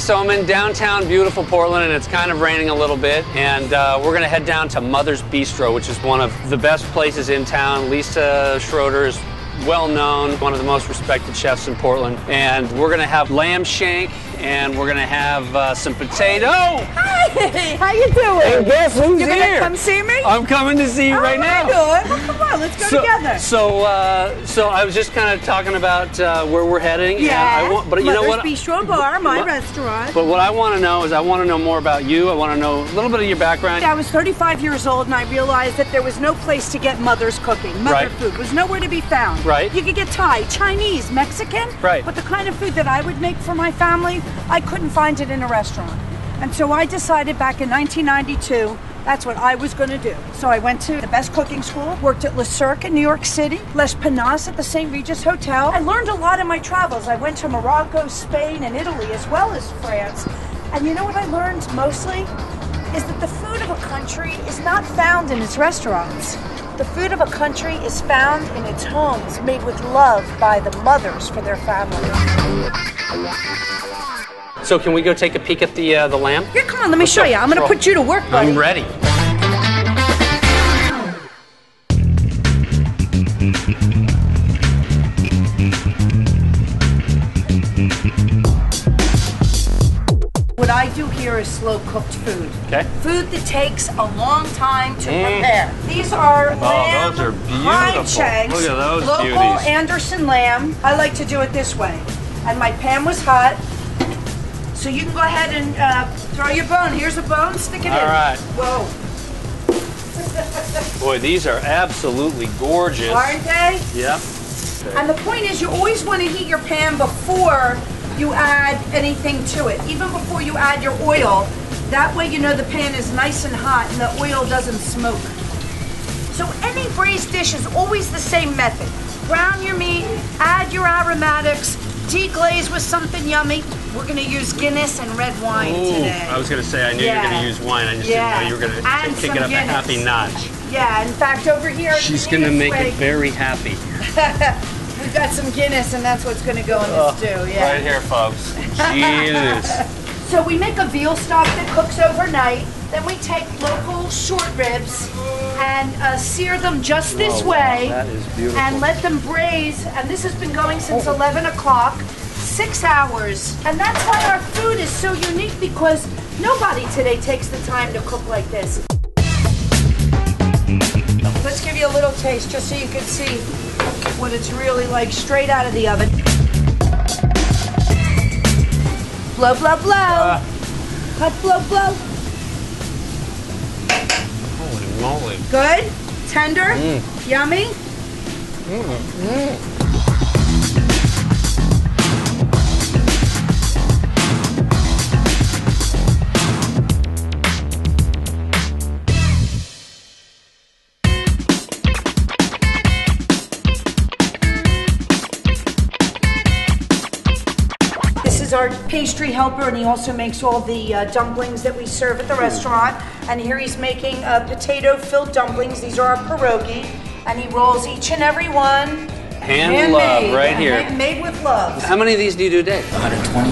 so I'm in downtown beautiful Portland, and it's kind of raining a little bit, and we're going to head down to Mother's Bistro, which is one of the best places in town. Lisa Schroeder is well known, one of the most respected chefs in Portland, and we're going to have lamb shank, and we're going to have some potato. Hi, how you doing? And guess who's here? You gonna come see me? I'm coming to see you right now. Well, come on, let's go together. So I was just kind of talking about where we're heading. Yeah. But you know what? Mother's Bistro Bar, my restaurant. But what I want to know is I want to know more about you. I want to know a little bit of your background. I was 35 years old and I realized that there was no place to get mother's cooking. Mother food was nowhere to be found. Right. You could get Thai, Chinese, Mexican. Right. But the kind of food that I would make for my family, I couldn't find it in a restaurant. And so I decided back in 1992, that's what I was going to do. So I went to the best cooking school, worked at Le Cirque in New York City, Les Penas at the St. Regis Hotel. I learned a lot in my travels. I went to Morocco, Spain, and Italy, as well as France. And you know what I learned mostly? Is that the food of a country is not found in its restaurants. The food of a country is found in its homes, made with love by the mothers for their family. So can we go take a peek at the lamb? Here, come on, let me show you. I'm going to put you to work, buddy. I'm ready. What I do here is slow-cooked food. Okay. Food that takes a long time to prepare. These are lamb those are beautiful. hind shanks. Look at those local beauties. Anderson lamb. I like to do it this way. And my pan was hot. So you can go ahead and throw your bone. Here's a bone, stick it in. All right. Whoa. Boy, these are absolutely gorgeous. Aren't they? Yep. And the point is you always want to heat your pan before you add anything to it, even before you add your oil. That way you know the pan is nice and hot and the oil doesn't smoke. So any braised dish is always the same method. Brown your meat, add your aromatics, deglaze with something yummy. We're gonna use Guinness and red wine today. I was gonna say, I knew you were gonna use wine. I just didn't know you were gonna kick it up Guinness. a happy notch. Yeah, in fact, over here. She's gonna make it very happy. We've got some Guinness, and that's what's gonna go in this stew. Yeah. Right here, folks. Jesus. So we make a veal stock that cooks overnight. Then we take local short ribs and sear them just this way. That is beautiful. And let them braise. And this has been going since 11 o'clock, 6 hours. And that's why our food is so unique, because nobody today takes the time to cook like this. Let's give you a little taste just so you can see what it's really like straight out of the oven. Blow, blow, blow. Hot blow, blow. Holy moly. Good? Tender? Yummy? Our pastry helper, and he also makes all the dumplings that we serve at the restaurant. And here he's making potato-filled dumplings. These are our pierogi, and he rolls each and every one. Hand love right here. Made with love. How many of these do you do a day? 120.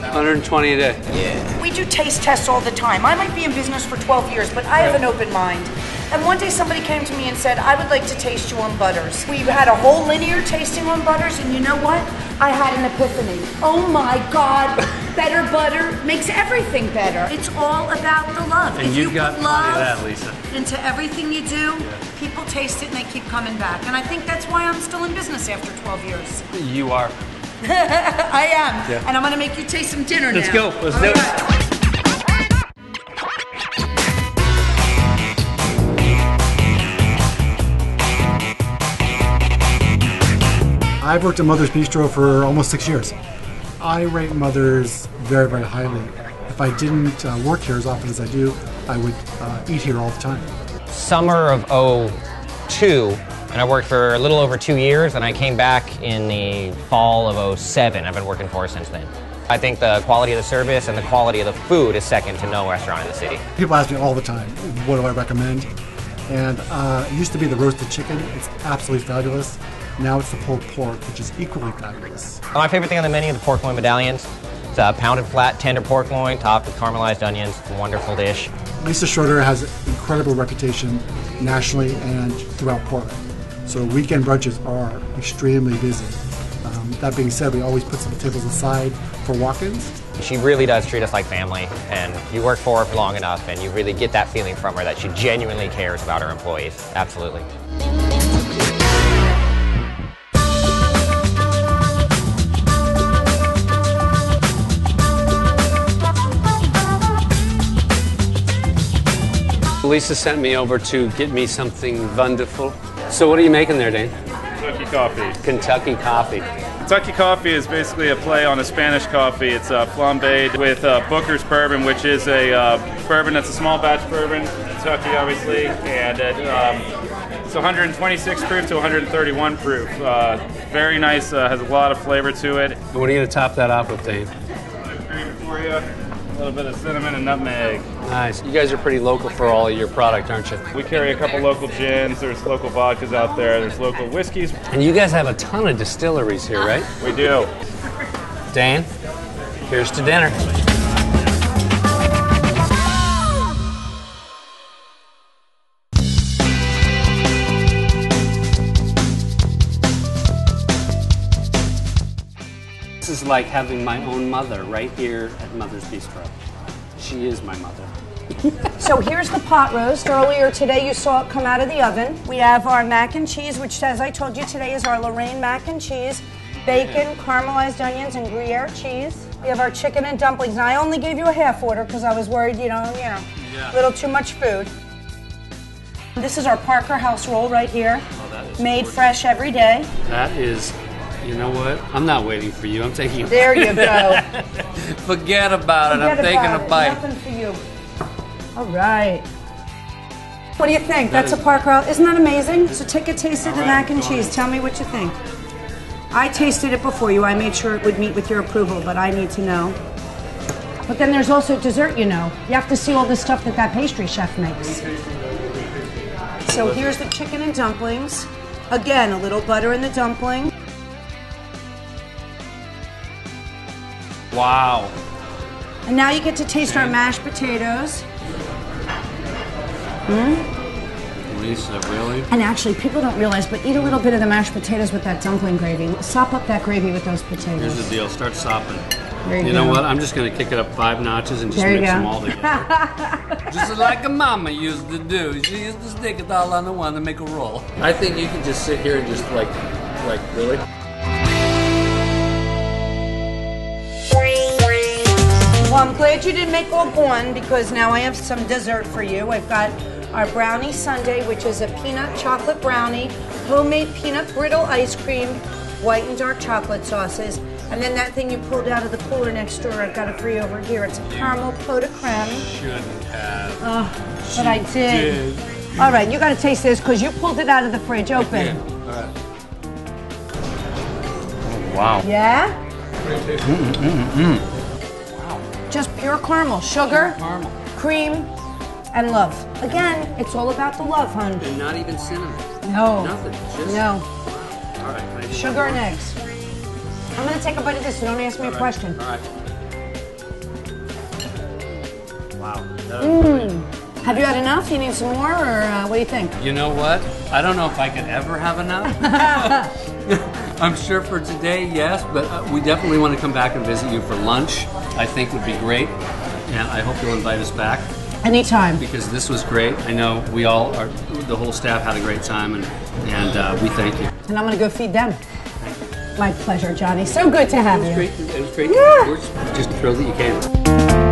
120 a day. Yeah. We do taste tests all the time. I might be in business for 12 years, but I have an open mind. And one day somebody came to me and said, I would like to taste you on butters. We had a whole linear tasting on butters, and you know what? I had an epiphany. Oh my God, better butter makes everything better. It's all about the love. And if you've you got put plenty of love that, Lisa. into everything you do, people taste it and they keep coming back. And I think that's why I'm still in business after 12 years. You are. I am. Yeah. And I'm gonna make you taste some dinner now. Let's go. Let's do it. I've worked at Mother's Bistro for almost 6 years. I rate Mother's very, very highly. If I didn't work here as often as I do, I would eat here all the time. Summer of '02, and I worked for a little over 2 years, and I came back in the fall of '07. I've been working for her since then. I think the quality of the service and the quality of the food is second to no restaurant in the city. People ask me all the time, what do I recommend? And it used to be the roasted chicken. It's absolutely fabulous. Now it's the pulled pork, which is equally fabulous. My favorite thing on the menu are the pork loin medallions. It's a pounded flat tender pork loin topped with caramelized onions. Wonderful dish. Lisa Schroeder has an incredible reputation nationally and throughout Portland. So weekend brunches are extremely busy. That being said, we always put some tables aside for walk-ins. She really does treat us like family, and you work for her for long enough and you really get that feeling from her that she genuinely cares about her employees. Absolutely. Lisa sent me over to get me something wonderful. So what are you making there, Dane? Kentucky coffee. Kentucky coffee. Kentucky coffee is basically a play on a Spanish coffee. It's flambéed with Booker's bourbon, which is a bourbon that's a small batch bourbon, Kentucky obviously, and it's 126 proof to 131 proof. Very nice, has a lot of flavor to it. What are you going to top that off with, Dane? Cream for you, a little bit of cinnamon and nutmeg. Nice. You guys are pretty local for all of your product, aren't you? We carry a couple local gins, there's local vodkas out there, there's local whiskeys. And you guys have a ton of distilleries here, right? We do. Dane, here's to dinner. This is like having my own mother right here at Mother's Bistro. She is my mother. So here's the pot roast. Earlier today you saw it come out of the oven. We have our mac and cheese, which, as I told you today, is our Lorraine mac and cheese. Bacon, caramelized onions, and Gruyere cheese. We have our chicken and dumplings. Now, I only gave you a half order because I was worried, a little too much food. This is our Parker House roll right here. Oh, that is made gorgeous. fresh every day. That is, you know what? I'm not waiting for you. I'm taking a There you go. Forget about it. I'm Forget taking about a it. bite. Nothing for you. All right. What do you think? That That's is- a Parker House. Isn't that amazing? So take a taste of the mac and cheese. Tell me what you think. I tasted it before you. I made sure it would meet with your approval, but I need to know. But then there's also dessert, You have to see all the stuff that pastry chef makes. So here's the chicken and dumplings. Again, a little butter in the dumpling. Wow. And now you get to taste our mashed potatoes. Lisa, really? And actually, people don't realize, but eat a little bit of the mashed potatoes with that dumpling gravy. Sop up that gravy with those potatoes. Here's the deal. Start sopping. There you You know go. what? I'm just going to kick it up 5 notches and just There you mix go. them all together. Just like a mama used to do. She used to stick it all on the one and make a roll. I think you can just sit here and just like really? Well, I'm glad you didn't make all one because now I have some dessert for you. I've got our brownie sundae, which is a peanut chocolate brownie, homemade peanut brittle ice cream, white and dark chocolate sauces, and then that thing you pulled out of the cooler next door, I've got it for you over here. It's a caramel pot de creme. Shouldn't have. But I did. All right, you got to taste this because you pulled it out of the fridge. Open. Yeah. All right. Oh, wow. Yeah? Just pure caramel, sugar, Caramel. cream, and love. Again, it's all about the love, hon. And not even cinnamon. No. Nothing. Just, No. All right. Can I do Sugar one and more? eggs. I'm gonna take a bite of this, so don't ask me a question. All right. Wow. That was brilliant. Have you had enough? You need some more, or what do you think? You know what? I don't know if I could ever have enough. I'm sure for today, yes, but we definitely want to come back and visit you for lunch. I think would be great, and I hope you'll invite us back Anytime. because this was great. I know we all are, the whole staff had a great time, and we thank you. And I'm gonna go feed them. My pleasure, Johnny. So good to have It was you. great. It was great. Yeah. We're just thrilled that you came.